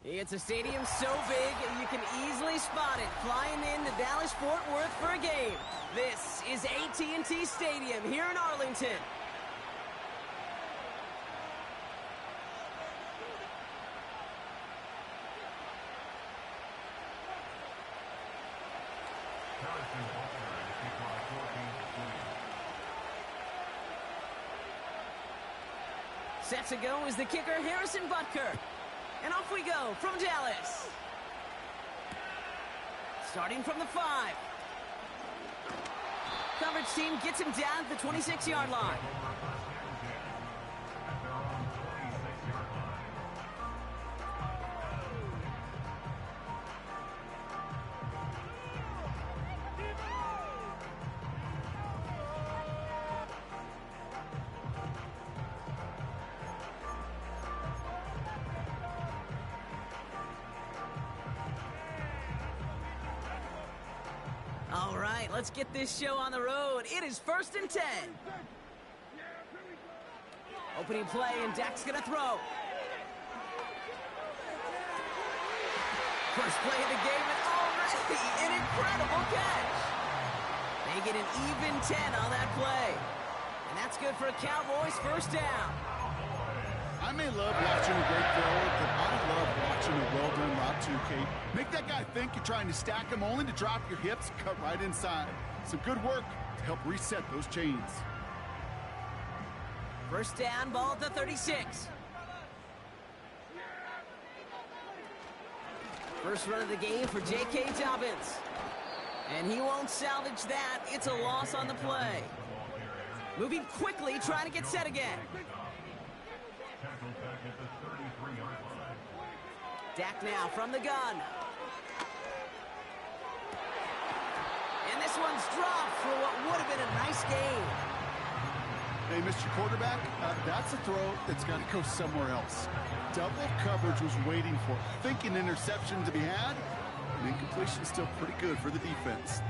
It's a stadium so big, you can easily spot it flying into Dallas-Fort Worth for a game. This is AT&T Stadium here in Arlington. Set to go is the kicker, Harrison Butker. And off we go from Dallas. Starting from the 5. Coverage team gets him down at the 26-yard line. All right, let's get this show on the road. It is 1st and 10. Opening play, and Dak's going to throw. First play of the game, and already an incredible catch. They get an even 10 on that play. And that's good for a Cowboys first down. I may love watching a great throw, but I love watching a well-done route too, Kate. Make that guy think you're trying to stack him only to drop your hips, cut right inside. Some good work to help reset those chains. First down, ball at the 36. First run of the game for J.K. Dobbins. And he won't salvage that. It's a loss on the play. Moving quickly, trying to get set again. Dak now from the gun. And this one's dropped for what would have been a nice game. Hey, Mr. Quarterback, that's a throw that's got to go somewhere else. Double coverage was waiting for it. Thinking interception to be had, and incompletion still pretty good for the defense.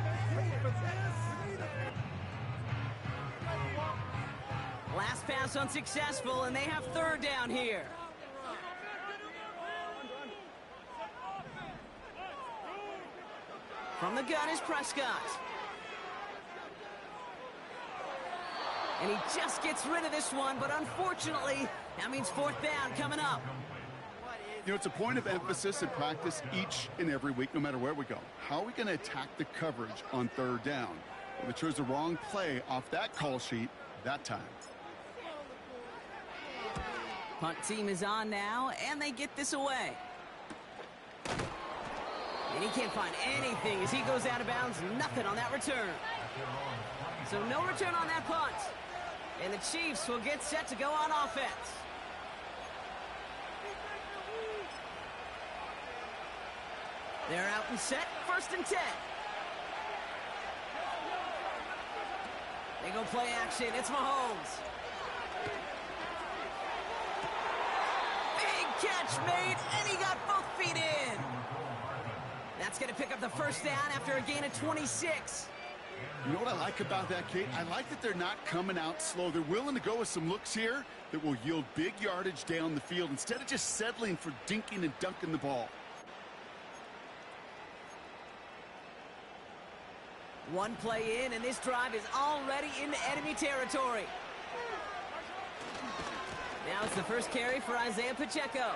Last pass unsuccessful, and they have third down here. From the gun is Prescott. And he just gets rid of this one, but unfortunately, that means 4th down coming up. You know, it's a point of emphasis in practice each and every week, no matter where we go. How are we going to attack the coverage on 3rd down? Well, they chose the wrong play off that call sheet that time. Punt team is on now, and they get this away. And he can't find anything as he goes out of bounds. Nothing on that return. So no return on that punt. And the Chiefs will get set to go on offense. They're out and set. 1st and 10. They go play action. It's Mahomes. Big catch made, and he got both feet in. That's going to pick up the first down after a gain of 26. You know what I like about that, Kate? I like that they're not coming out slow. They're willing to go with some looks here that will yield big yardage down the field instead of just settling for dinking and dunking the ball. One play in, and this drive is already into enemy territory. Now it's the first carry for Isaiah Pacheco.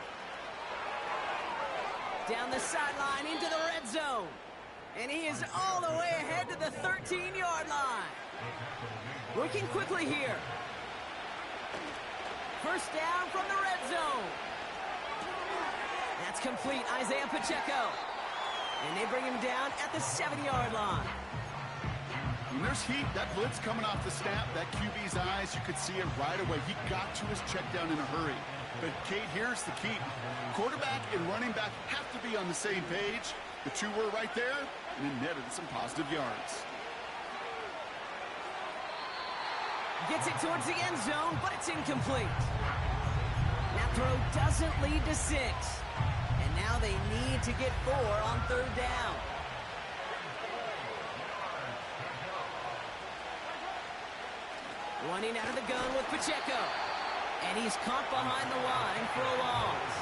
Down the sideline into the red zone. And he is all the way ahead to the 13-yard line. Working quickly here. First down from the red zone. That's complete, Isaiah Pacheco. And they bring him down at the 7-yard line. When there's heat, that blitz coming off the snap, that QB's eyes, you could see it right away. He got to his check down in a hurry. But, Kate, here's the key. Quarterback and running back have to be on the same page. The two were right there, and it netted some positive yards. Gets it towards the end zone, but it's incomplete. That throw doesn't lead to 6. And now they need to get 4 on 3rd down. Running out of the gun with Pacheco. And he's caught behind the line for a loss.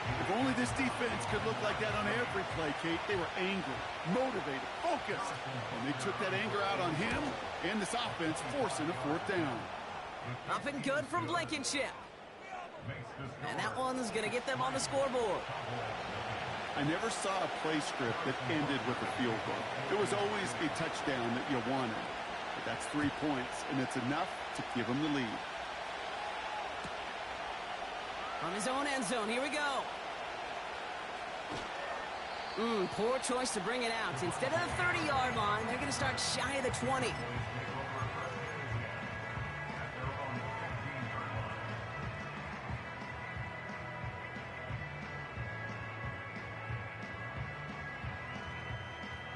They've only This defense could look like that on every play, Kate. They were angry, motivated, focused. And they took that anger out on him and this offense, forcing a fourth down. Up and good from Blankenship. And that one's going to get them on the scoreboard. I never saw a play script that ended with a field goal. There was always a touchdown that you wanted. But that's 3 points, and it's enough to give them the lead. On his own end zone, here we go. Poor choice to bring it out. Instead of the 30-yard line, they're going to start shy of the 20.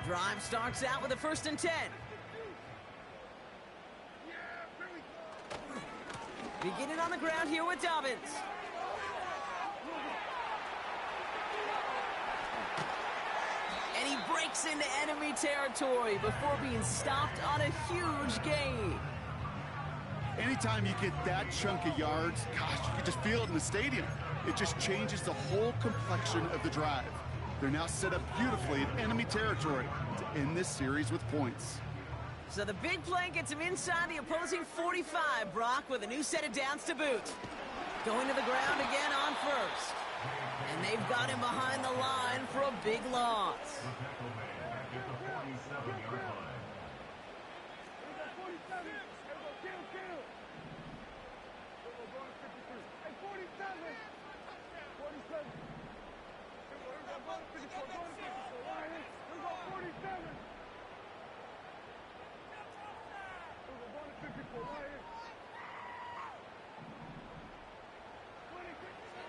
Drive starts out with a 1st and 10. Beginning on the ground here with Dobbins. And he breaks into enemy territory before being stopped on a huge gain. Anytime you get that chunk of yards, gosh, you can just feel it in the stadium. It just changes the whole complexion of the drive. They're now set up beautifully in enemy territory to end this series with points. So the big play gets him inside the opposing 45, Brock, with a new set of downs to boot. Going to the ground again on 1st. And they've got him behind the line for a big loss.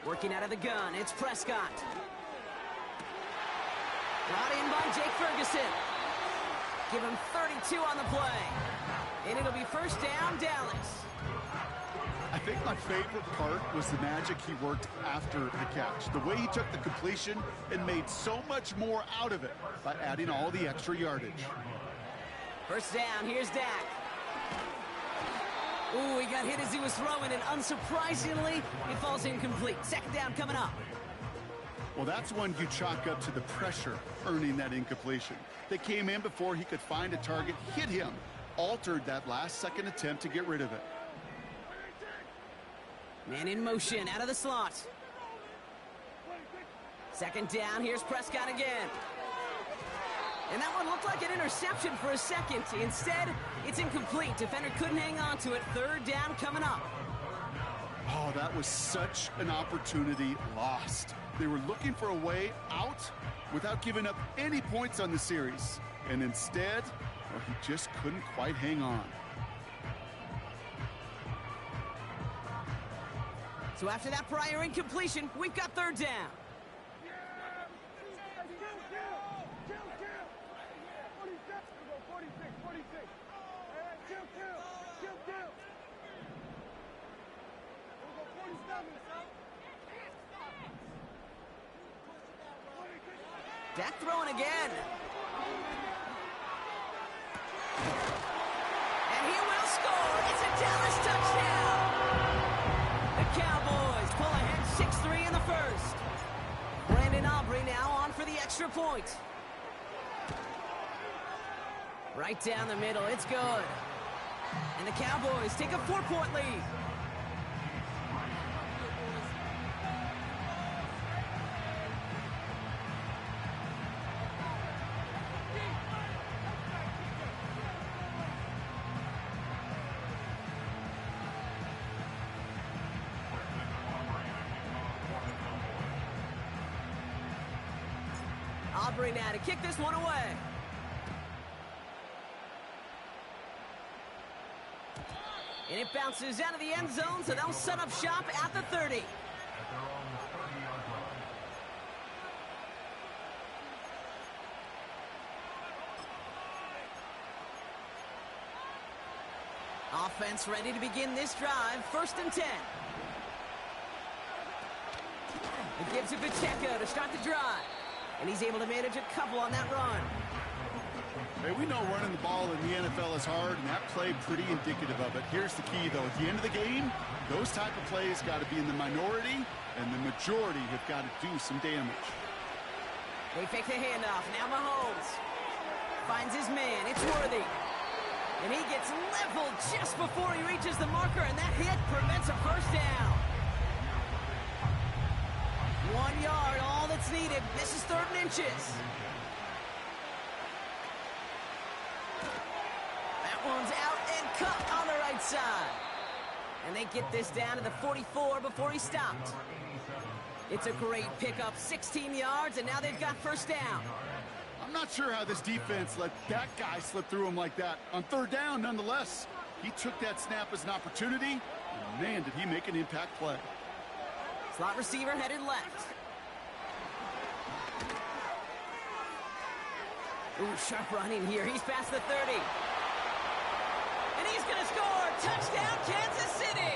Working out of the gun, it's Prescott. Brought in by Jake Ferguson. Give him 32 on the play. And it'll be 1st down, Dallas. I think my favorite part was the magic he worked after the catch. The way he took the completion and made so much more out of it by adding all the extra yardage. 1st down, here's Dak. Ooh, he got hit as he was throwing, and unsurprisingly, he falls incomplete. 2nd down coming up. Well, that's one you chalk up to the pressure earning that incompletion. They came in before he could find a target, hit him, altered that last-second attempt to get rid of it. Man in motion, out of the slot. 2nd down, here's Prescott again. And that one looked like an interception for a second. Instead, it's incomplete. Defender couldn't hang on to it. 3rd down coming up. Oh, that was such an opportunity lost. They were looking for a way out without giving up any points on the series. And instead, well, he just couldn't quite hang on. So after that prior incompletion, we've got 3rd down. Dak throwing again. And he will score. It's a Dallas touchdown. The Cowboys pull ahead 6-3 in the 1st. Brandon Aubrey now on for the extra point. Right down the middle. It's good. And the Cowboys take a 4-point lead. Aubrey now to kick this one away. And it bounces out of the end zone, so they'll set up shop at the 30. Offense ready to begin this drive. 1st and 10. It gives it to Pacheco to start the drive. And he's able to manage a couple on that run. Hey, we know running the ball in the NFL is hard, and that play pretty indicative of it. Here's the key, though. At the end of the game, those type of plays got to be in the minority, and the majority have got to do some damage. They fake the handoff. Now Mahomes finds his man. It's Worthy. And he gets leveled just before he reaches the marker, and that hit prevents a first down. 1 yard, all that's needed. This is 3rd and inches. One's out and cut on the right side. And they get this down to the 44 before he stopped. It's a great pickup, 16 yards, and now they've got first down. I'm not sure how this defense let that guy slip through him like that. On 3rd down, nonetheless, he took that snap as an opportunity, and man, did he make an impact play. Slot receiver headed left. Ooh, sharp running here. He's past the 30. And he's going to score. Touchdown, Kansas City.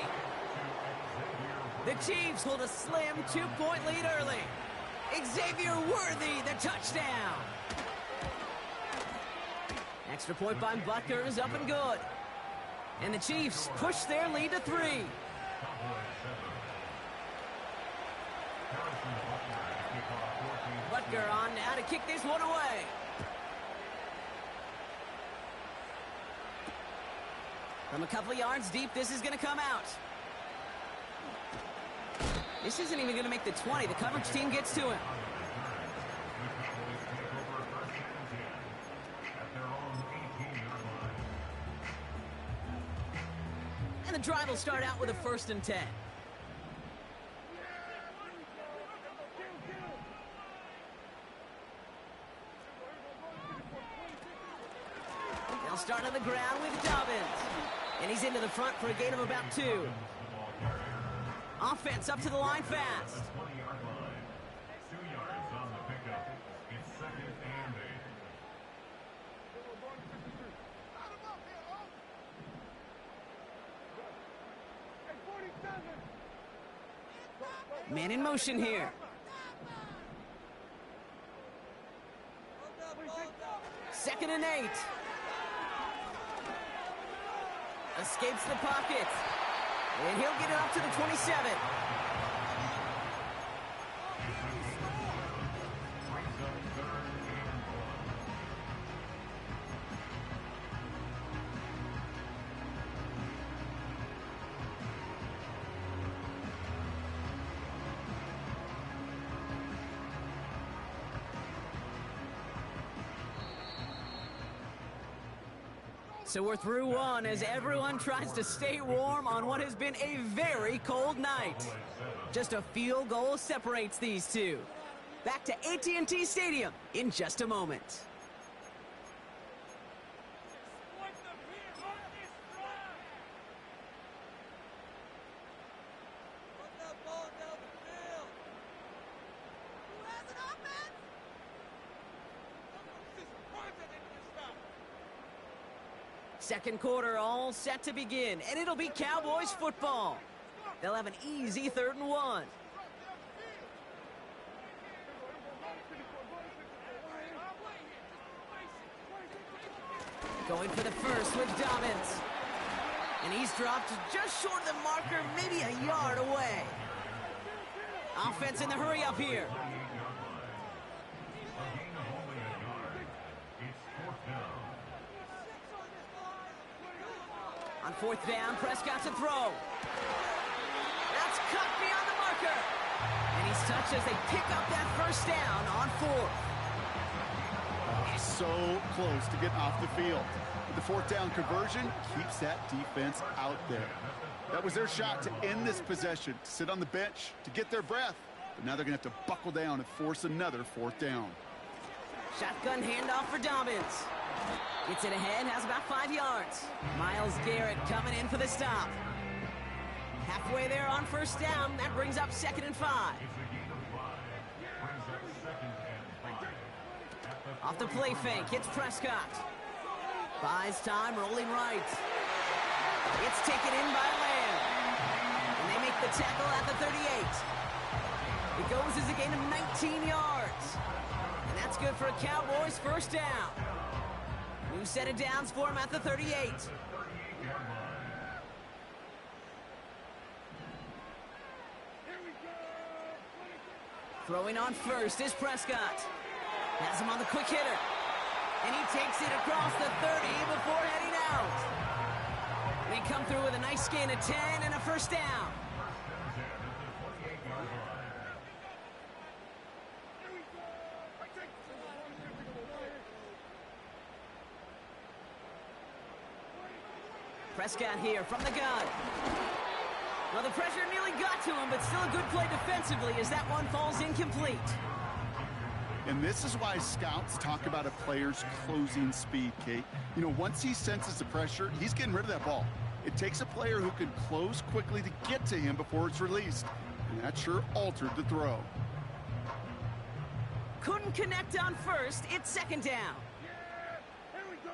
The Chiefs hold a slim 2-point lead early. Xavier Worthy, the touchdown. Extra point by Butker is up and good. And the Chiefs push their lead to 3. Butker on now to kick this one away. From a couple of yards deep, this is going to come out. This isn't even going to make the 20. The coverage team gets to him. And the drive will start out with a 1st and 10. They'll start on the ground with Dobbins. And he's into the front for a gain of about 2. Offense up to the line fast. 20-yard line. 2 yards on the pickup. It's 2nd and 8. Man in motion here. 2nd and 8. Escapes the pocket. And he'll get it up to the 27. So we're through one as everyone tries to stay warm on what has been a very cold night. Just a field goal separates these two. Back to AT&T Stadium in just a moment. Second quarter all set to begin, and it'll be Cowboys football. They'll have an easy 3rd and 1. Going for the first with Dobbins. And he's dropped just short of the marker, maybe a yard away. Offense in the hurry up here. On 4th down, Prescott to throw. That's cut beyond the marker. And he's touched as they pick up that first down on 4th. So close to getting off the field. The 4th down conversion keeps that defense out there. That was their shot to end this possession, to sit on the bench, to get their breath. But now they're going to have to buckle down and force another 4th down. Shotgun handoff for Dobbins. Gets it ahead, has about 5 yards. Myles Garrett coming in for the stop. Halfway there on 1st down. That brings up 2nd and 5. Off the play fake, hits Prescott. Buys time, rolling right. It's taken in by Lamb. And they make the tackle at the 38. It goes as a gain of 19 yards. And that's good for a Cowboys 1st down. New set of downs for him at the 38. Throwing on first is Prescott. Has him on the quick hitter. And he takes it across the 30 before heading out. They come through with a nice gain of 10 and a first down. Prescott here from the gun. Well, the pressure nearly got to him, but still a good play defensively as that one falls incomplete. And this is why scouts talk about a player's closing speed, Kate. You know, once he senses the pressure, he's getting rid of that ball. It takes a player who can close quickly to get to him before it's released. And that sure altered the throw. Couldn't connect on first. It's second down. Here we go.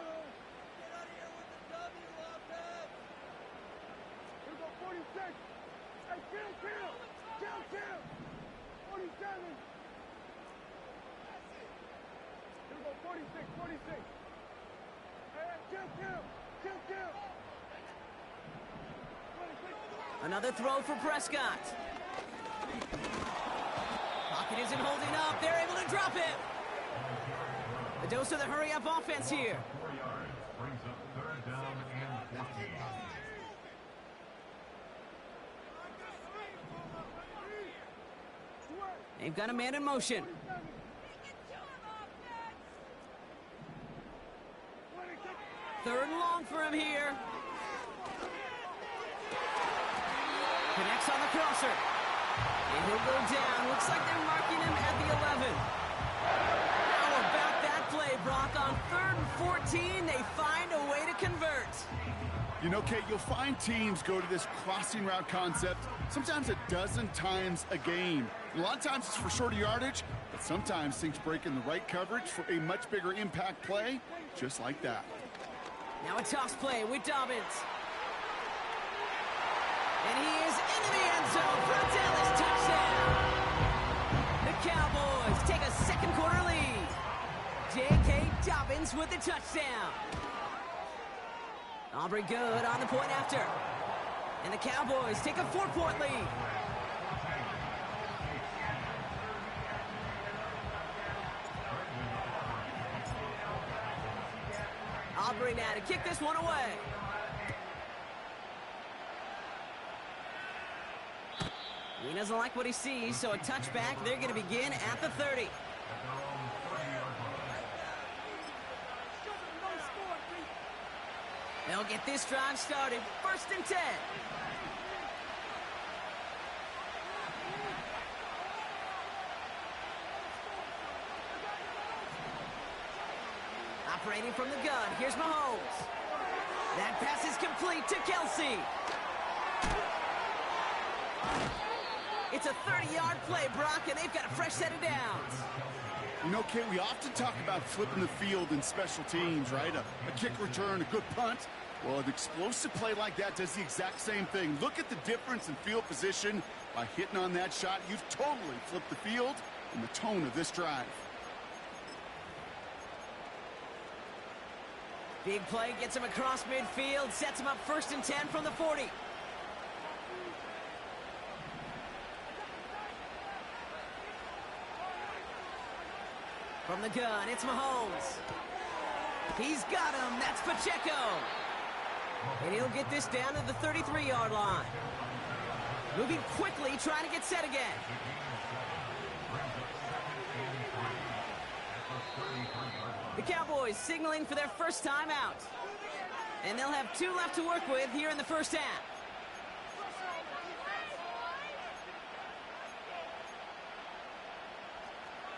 Get out of here with the W, offense. Here we go, 46. Hey, kill. 47. Here we go, 46. Hey, kill. 26. Another throw for Prescott. Pocket isn't holding up. They're able to drop it. A dose of the hurry-up offense here. 4 yards. Brings up third down and 14. They've got a man in motion. Third and long for him here. Connects on the crosser. And he'll go down. Looks like they're marking him at the 11. How about that play, Brock? On 3rd and 14, they find a way to convert. You know, Kate, you'll find teams go to this crossing route concept sometimes a dozen times a game. And a lot of times it's for shorter yardage, but sometimes things break in the right coverage for a much bigger impact play, just like that. Now a toss play with Dobbins. And he is into the end zone for a Dallas touchdown. The Cowboys take a second quarter lead. J.K. Dobbins with the touchdown. Aubrey good on the point after. And the Cowboys take a 4-point lead. Aubrey now to kick this one away. He doesn't like what he sees, so a touchback. They're going to begin at the 30. They'll get this drive started. 1st and 10. Operating from the gun, here's Mahomes. That pass is complete to Kelsey. It's a 30-yard play, Brock, and they've got a fresh set of downs. You know, Kate, we often talk about flipping the field in special teams, right? A kick return, a good punt. Well, an explosive play like that does the exact same thing. Look at the difference in field position. By hitting on that shot, you've totally flipped the field and the tone of this drive. Big play gets him across midfield, sets him up 1st and 10 from the 40. From the gun, it's Mahomes. He's got him. That's Pacheco. And he'll get this down to the 33-yard line. Moving quickly, trying to get set again. The Cowboys signaling for their first time out. And they'll have 2 left to work with here in the first half.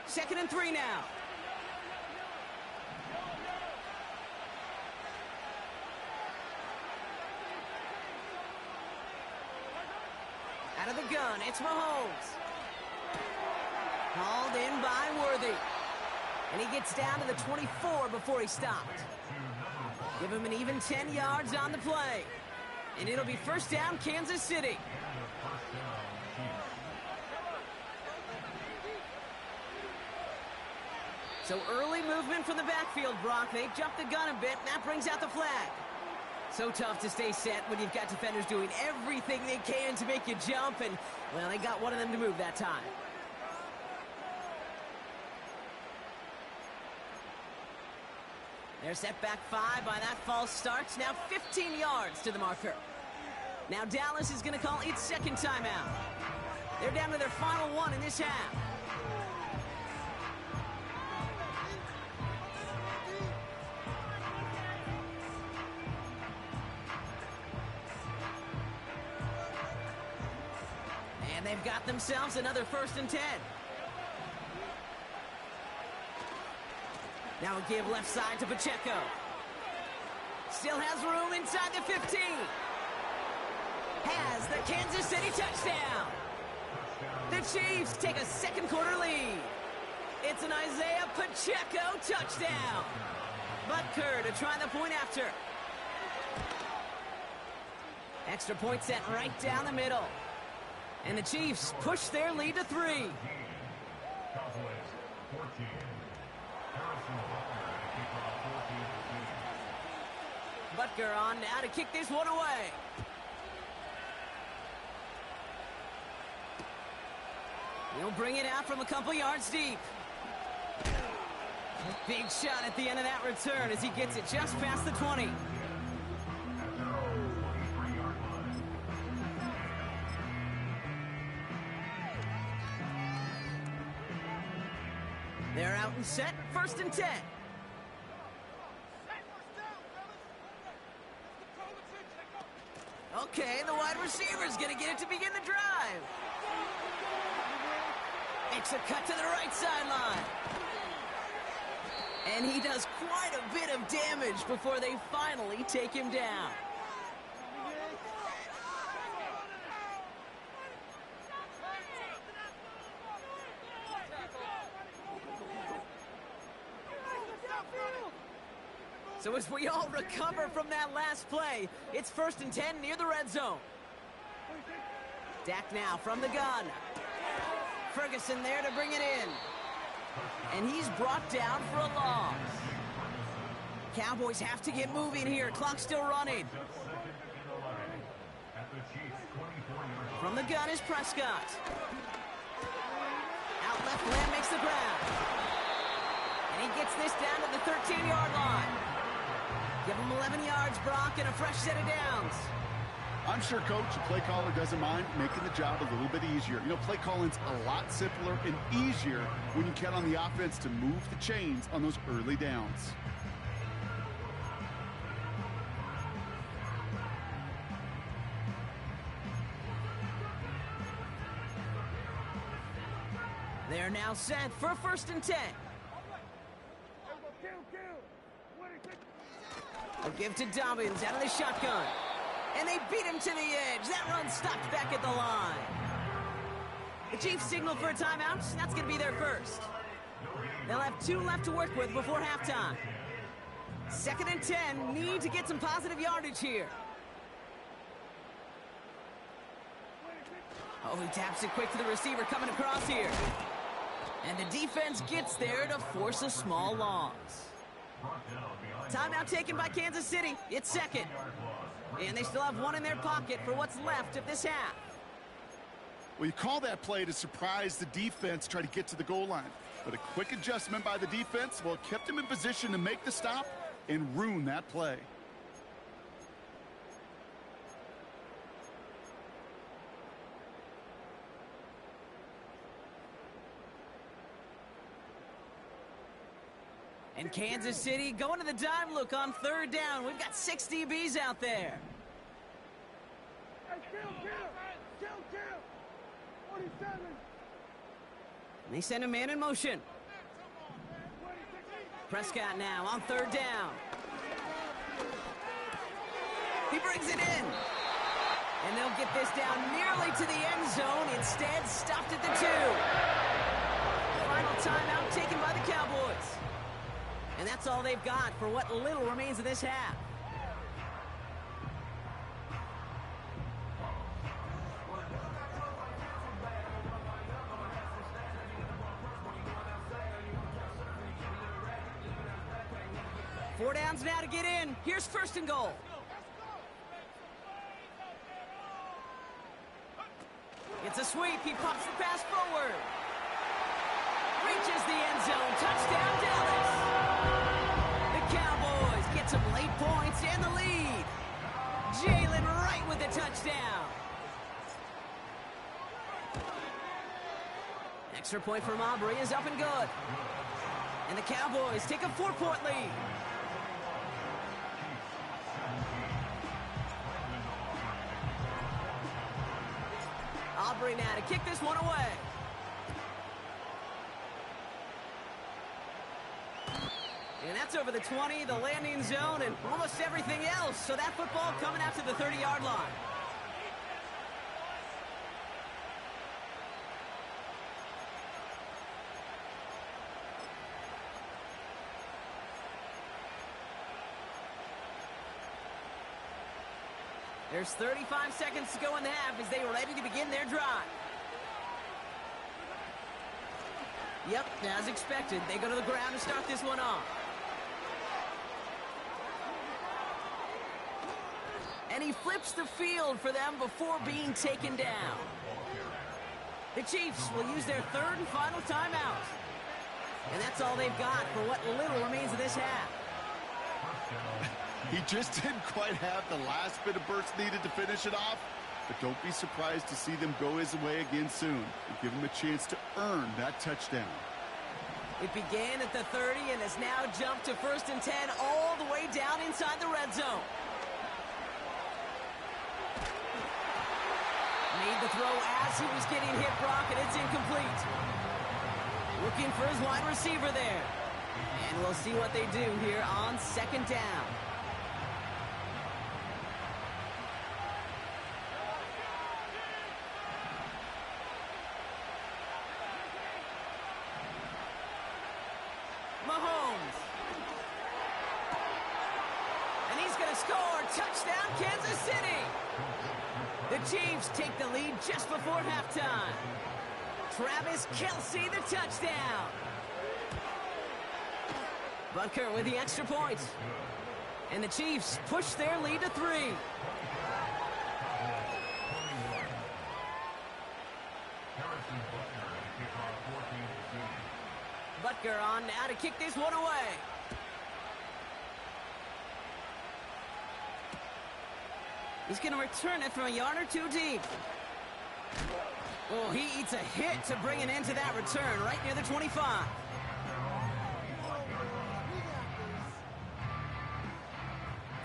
Second and 3 now. Out of the gun, it's Mahomes. Called in by Worthy. And he gets down to the 24 before he stopped. Give him an even 10 yards on the play. And it'll be first down, Kansas City. So early movement from the backfield, Brock. They jumped the gun a bit, and that brings out the flag. So tough to stay set when you've got defenders doing everything they can to make you jump, and, well, they got one of them to move that time. They're set back 5 by that false start. Now 15 yards to the marker. Now Dallas is going to call its second timeout. They're down to their final one in this half. And they've got themselves another 1st and 10. Now a give left side to Pacheco. Still has room inside the 15. Has the Kansas City touchdown. The Chiefs take a second quarter lead. It's an Isaiah Pacheco touchdown. Butker to try the point after. Extra point set right down the middle. And the Chiefs push their lead to 3. Cowboys 14. Butker on now to kick this one away. He'll bring it out from a couple yards deep. Big shot at the end of that return as he gets it just past the 20. They're out and set, 1st and 10. Okay, the wide receiver's gonna get it to begin the drive. Makes a cut to the right sideline. And he does quite a bit of damage before they finally take him down. So as we all recover from that last play, it's 1st and 10 near the red zone. Dak now from the gun. Ferguson there to bring it in. And he's brought down for a loss. Cowboys have to get moving here. Clock's still running. From the gun is Prescott. Out left, Lamb makes the grab. And he gets this down to the 13-yard line. Give him 11 yards, Brock, and a fresh set of downs. I'm sure, Coach, the play caller doesn't mind making the job a little bit easier. You know, play calling's a lot simpler and easier when you count on the offense to move the chains on those early downs. They're now set for 1st and 10. A give to Dobbins out of the shotgun. And they beat him to the edge. That run stopped back at the line. The Chiefs signal for a timeout. That's going to be their first. They'll have 2 left to work with before halftime. 2nd and 10. Need to get some positive yardage here. Oh, he taps it quick to the receiver coming across here. And the defense gets there to force a small loss. Timeout taken by Kansas City. It's 2nd. And they still have 1 in their pocket for what's left of this half. Well, you call that play to surprise the defense, try to get to the goal line. But a quick adjustment by the defense, well, it kept him in position to make the stop and ruin that play. And Kansas City going to the dime look on 3rd down. We've got 6 DBs out there. Hey, kill! 47! And they send a man in motion. Prescott now on 3rd down. He brings it in. And they'll get this down nearly to the end zone. Instead, stopped at the 2. Final timeout taken by the Cowboys. And that's all they've got for what little remains of this half. 4 downs now to get in. Here's first and goal. It's a sweep. He pops the pass forward. Reaches the end zone. Touchdown, Dallas. The Cowboys get some late points and the lead. Jalen Wright with the touchdown. Extra point from Aubrey is up and good. And the Cowboys take a 4-point lead. Aubrey now to kick this one away. And that's over the 20, the landing zone, and almost everything else. So that football coming out to the 30-yard line. There's 35 seconds to go in the half as they are ready to begin their drive. Yep, as expected, they go to the ground to start this one off. And he flips the field for them before being taken down. The Chiefs will use their third and final timeout. And that's all they've got for what little remains of this half. He just didn't quite have the last bit of burst needed to finish it off, but don't be surprised to see them go his way again soon and give him a chance to earn that touchdown. It began at the 30 and has now jumped to first and 10 all the way down inside the red zone. Made the throw as he was getting hit, Brock, and it's incomplete. Looking for his wide receiver there. And we'll see what they do here on second down. Mahomes. And he's going to score. Touchdown, Kansas City. The Chiefs take the lead just before halftime. Travis Kelce, the touchdown. Butker with the extra point. And the Chiefs push their lead to 3. Butker on now to kick this one away. He's going to return it from a yard or two deep. Oh, he eats a hit to bring it into that return right near the 25.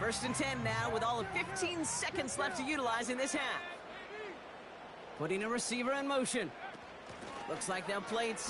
First and 10 now with all of 15 seconds left to utilize in this half. Putting a receiver in motion. Looks like they'll play it